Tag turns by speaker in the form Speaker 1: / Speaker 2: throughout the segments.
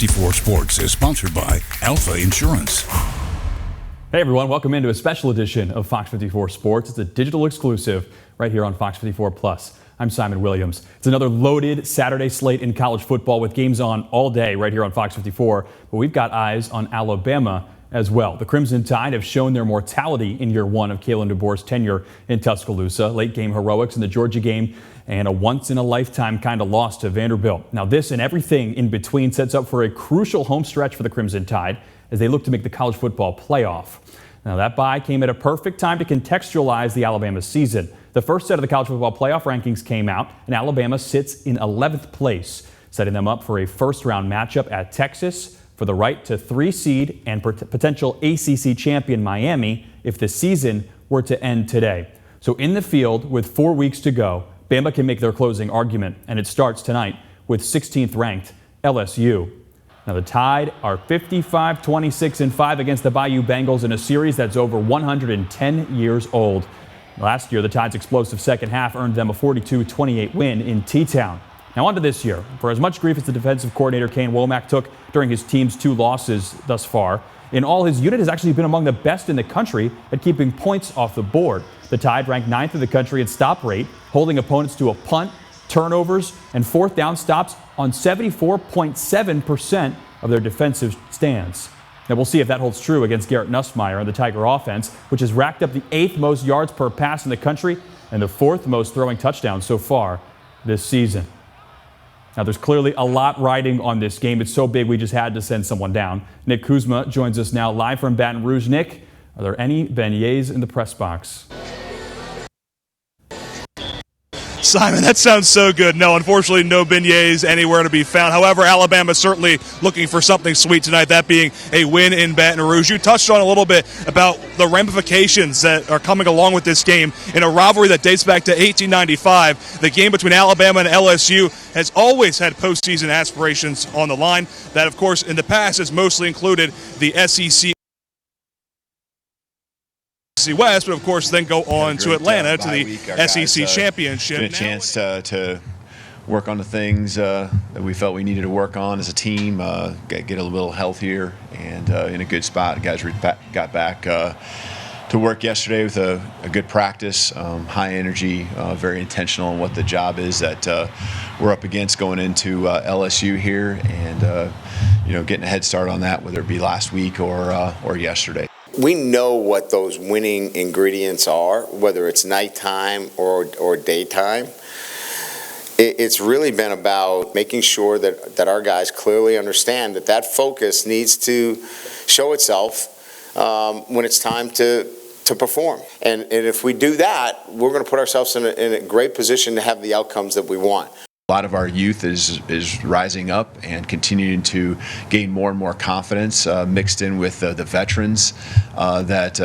Speaker 1: 54 Sports is sponsored by Alpha Insurance.
Speaker 2: Hey everyone, welcome into a special edition of Fox 54 Sports. It's a digital exclusive right here on Fox 54 Plus. I'm Simon Williams. It's another loaded Saturday slate in college football with games on all day right here on Fox 54. But we've got eyes on Alabama as well. The Crimson Tide have shown their mortality in year one of Kalen DeBoer's tenure in Tuscaloosa. Late game heroics in the Georgia game and a once-in-a-lifetime kind of loss to Vanderbilt. Now this and everything in between sets up for a crucial home stretch for the Crimson Tide as they look to make the college football playoff. Now that bye came at a perfect time to contextualize the Alabama season. The first set of the college football playoff rankings came out, and Alabama sits in 11th place, setting them up for a first-round matchup at Texas for the right to 3 seed and potential ACC champion Miami if the season were to end today. So in the field with 4 weeks to go, Bama can make their closing argument, and it starts tonight with 16th ranked LSU. Now the Tide are 55-26-5 against the Bayou Bengals in a series that's over 110 years old. Last year, the Tide's explosive second half earned them a 42-28 win in T-Town. Now on to this year. For as much grief as the defensive coordinator Kane Womack took during his team's 2 losses thus far, in all, his unit has actually been among the best in the country at keeping points off the board. The Tide ranked 9th in the country in stop rate, holding opponents to a punt, turnovers, and fourth down stops on 74.7% of their defensive stands. Now we'll see if that holds true against Garrett Nussmeier and the Tiger offense, which has racked up the 8th most yards per pass in the country and the 4th most throwing touchdowns so far this season. Now there's clearly a lot riding on this game. It's so big we just had to send someone down. Nick Kuzma joins us now live from Baton Rouge. Nick, are there any beignets in the press box?
Speaker 3: Simon, that sounds so good. No, unfortunately, no beignets anywhere to be found. However, Alabama certainly looking for something sweet tonight, that being a win in Baton Rouge. You touched on a little bit about the ramifications that are coming along with this game in a rivalry that dates back to 1895. The game between Alabama and LSU has always had postseason aspirations on the line. That, of course, in the past has mostly included the SEC West, but of course then go on to Atlanta to the SEC Championship.
Speaker 4: It's been a chance to work on the things that we felt we needed to work on as a team, get a little healthier and in a good spot. Guys got back to work yesterday with a good practice, high energy, very intentional on what the job is that we're up against going into LSU here, and getting a head start on that, whether it be last week or yesterday.
Speaker 5: We know what those winning ingredients are, whether it's nighttime or daytime. It's really been about making sure that our guys clearly understand that focus needs to show itself when it's time to perform. And if we do that, we're going to put ourselves in a great position to have the outcomes that we want.
Speaker 4: A lot of our youth is rising up and continuing to gain more and more confidence, mixed in with the veterans that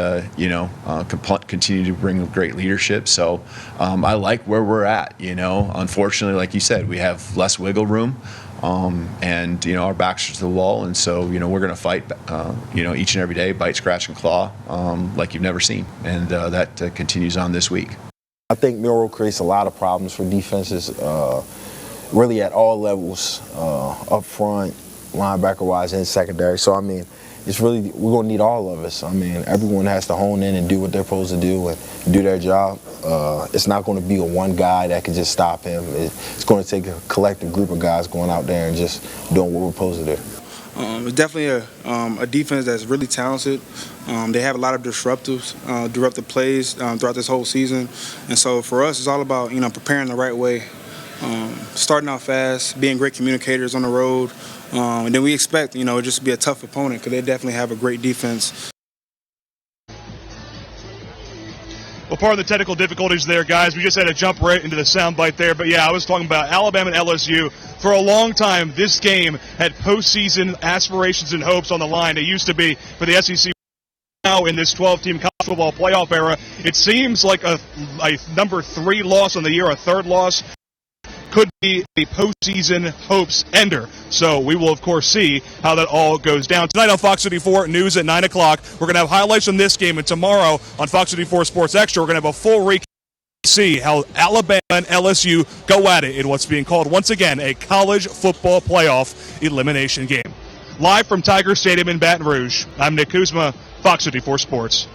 Speaker 4: continue to bring great leadership. So I like where we're at. Unfortunately, like you said, we have less wiggle room, and our backs are to the wall, and so we're going to fight. Each and every day, bite, scratch, and claw, like you've never seen, and that continues on this week.
Speaker 6: I think Milroe creates a lot of problems for defenses. Really at all levels, up front, linebacker-wise, and secondary. So, it's really, we're going to need all of us. Everyone has to hone in and do what they're supposed to do and do their job. It's not going to be a one guy that can just stop him. It's going to take a collective group of guys going out there and just doing what we're supposed to do.
Speaker 7: It's definitely a defense that's really talented. They have a lot of disruptive plays throughout this whole season. And so for us, it's all about, preparing the right way. Starting out fast, being great communicators on the road, and then we expect, just to be a tough opponent because they definitely have a great defense.
Speaker 3: Well, part of the technical difficulties there, guys, we just had to jump right into the soundbite there. But, yeah, I was talking about Alabama and LSU. For a long time, this game had postseason aspirations and hopes on the line. It used to be for the SEC. Now in this 12-team college football playoff era, it seems like a number 3 loss on the year, a 3rd loss, could be a postseason hopes ender. So we will, of course, see how that all goes down. Tonight on Fox 54 News at 9 o'clock, we're going to have highlights from this game. And tomorrow on Fox 54 Sports Extra, we're going to have a full recap. See how Alabama and LSU go at it in what's being called, once again, a college football playoff elimination game. live from Tiger Stadium in Baton Rouge. I'm Nick Kuzma, Fox 54 Sports.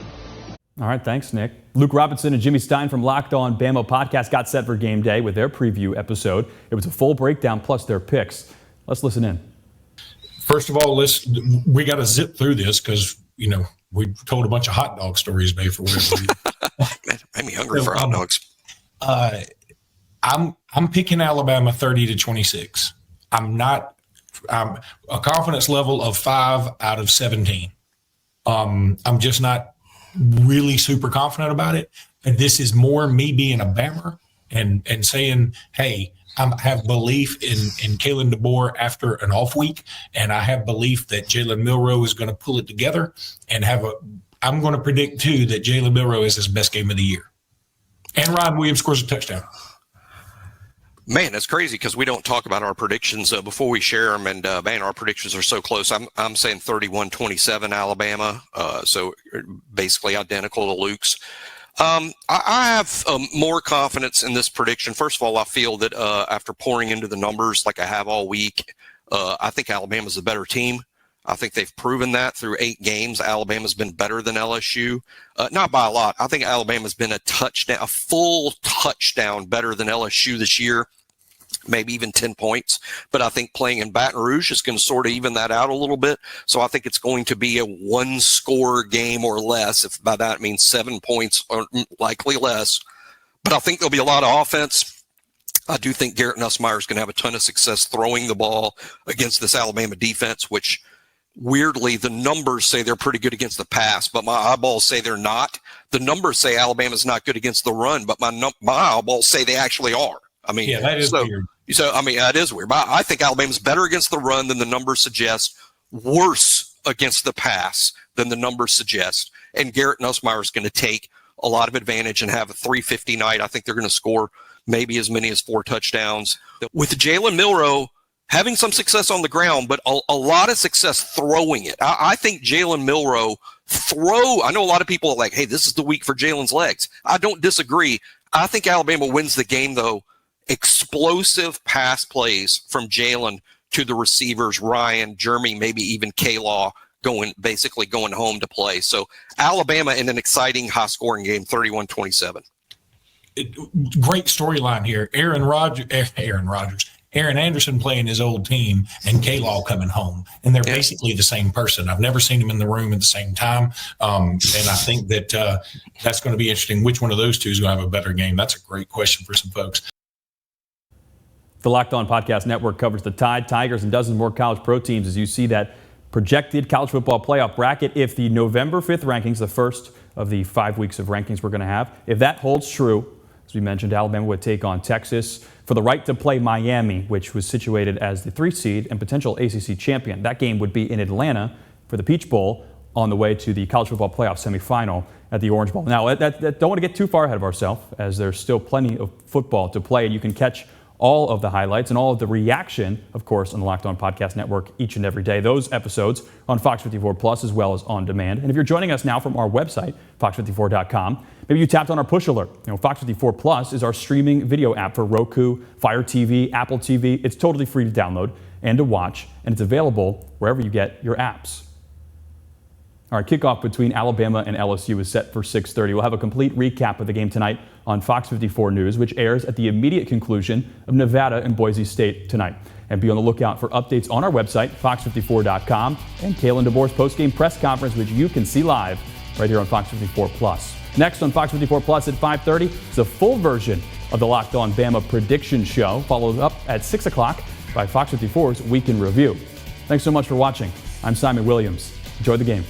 Speaker 2: All right, thanks, Nick. Luke Robinson and Jimmy Stein from Locked On Bama podcast got set for game day with their preview episode. It was a full breakdown plus their picks. Let's listen in.
Speaker 8: First of all, we got to zip through this because, we told a bunch of hot dog stories today for whatever reason.
Speaker 9: Made me hungry for hot dogs.
Speaker 8: I'm picking Alabama 30-26. I'm a confidence level of 5 out of 17. I'm just not really super confident about it. And this is more me being a Bammer and saying, hey, I have belief in Kalen DeBoer after an off week, and I have belief that Jalen Milroe is going to pull it together and I'm going to predict too that Jalen Milroe is his best game of the year. And Ryan Williams scores a touchdown.
Speaker 9: Man, that's crazy because we don't talk about our predictions before we share them, and man, our predictions are so close. I'm saying 31-27 Alabama, so basically identical to Luke's. I have more confidence in this prediction. First of all, I feel that after pouring into the numbers like I have all week, I think Alabama's a better team. I think they've proven that through 8 games. Alabama's been better than LSU, not by a lot. I think Alabama's been a full touchdown better than LSU this year, maybe even 10 points. But I think playing in Baton Rouge is going to sort of even that out a little bit. So I think it's going to be a 1-score game or less. If by that means 7 points or likely less. But I think there'll be a lot of offense. I do think Garrett Nussmeier is going to have a ton of success throwing the ball against this Alabama defense, which weirdly, the numbers say they're pretty good against the pass, but my eyeballs say they're not. The numbers say Alabama's not good against the run, but my eyeballs say they actually are. I mean,
Speaker 8: yeah, that is weird.
Speaker 9: So, I mean, that is weird. But I think Alabama's better against the run than the numbers suggest, worse against the pass than the numbers suggest. And Garrett Nussmeier is going to take a lot of advantage and have a 350 night. I think they're going to score maybe as many as 4 touchdowns. With Jalen Milroe having some success on the ground, but a lot of success throwing it. I think Jalen Milroe I know a lot of people are like, hey, this is the week for Jalen's legs. I don't disagree. I think Alabama wins the game, though. Explosive pass plays from Jalen to the receivers, Ryan, Jeremy, maybe even K-Law going home to play. So Alabama in an exciting high-scoring game, 31-27.
Speaker 8: Great storyline here. Aaron Anderson playing his old team and K-Law coming home. And they're basically the same person. I've never seen them in the room at the same time. And I think that that's going to be interesting. Which one of those two is going to have a better game? That's a great question for some folks.
Speaker 2: The Locked On Podcast Network covers the Tide, Tigers, and dozens more college pro teams as you see that projected college football playoff bracket. If the November 5th rankings, the first of the 5 weeks of rankings we're going to have, if that holds true, as we mentioned, Alabama would take on Texas for the right to play Miami, which was situated as the 3 seed and potential ACC champion. That game would be in Atlanta for the Peach Bowl on the way to the college football playoff semifinal at the Orange Bowl. Now, don't want to get too far ahead of ourselves, as there's still plenty of football to play, and you can catch all of the highlights and all of the reaction, of course, on the Locked On Podcast Network each and every day. Those episodes on Fox 54 Plus as well as on demand. And if you're joining us now from our website, fox54.com, maybe you tapped on our push alert. Fox 54 Plus is our streaming video app for Roku, Fire TV, Apple TV. It's totally free to download and to watch, and it's available wherever you get your apps. All right, kickoff between Alabama and LSU is set for 6:30. We'll have a complete recap of the game tonight on Fox 54 News, which airs at the immediate conclusion of Nevada and Boise State tonight. And be on the lookout for updates on our website, fox54.com, and Kalen DeBoer's postgame press conference, which you can see live right here on Fox 54 Plus. Next on Fox 54 Plus at 5:30 is a full version of the Locked On Bama prediction show, followed up at 6 o'clock by Fox 54's Week in Review. Thanks so much for watching. I'm Simon Williams. Enjoy the game.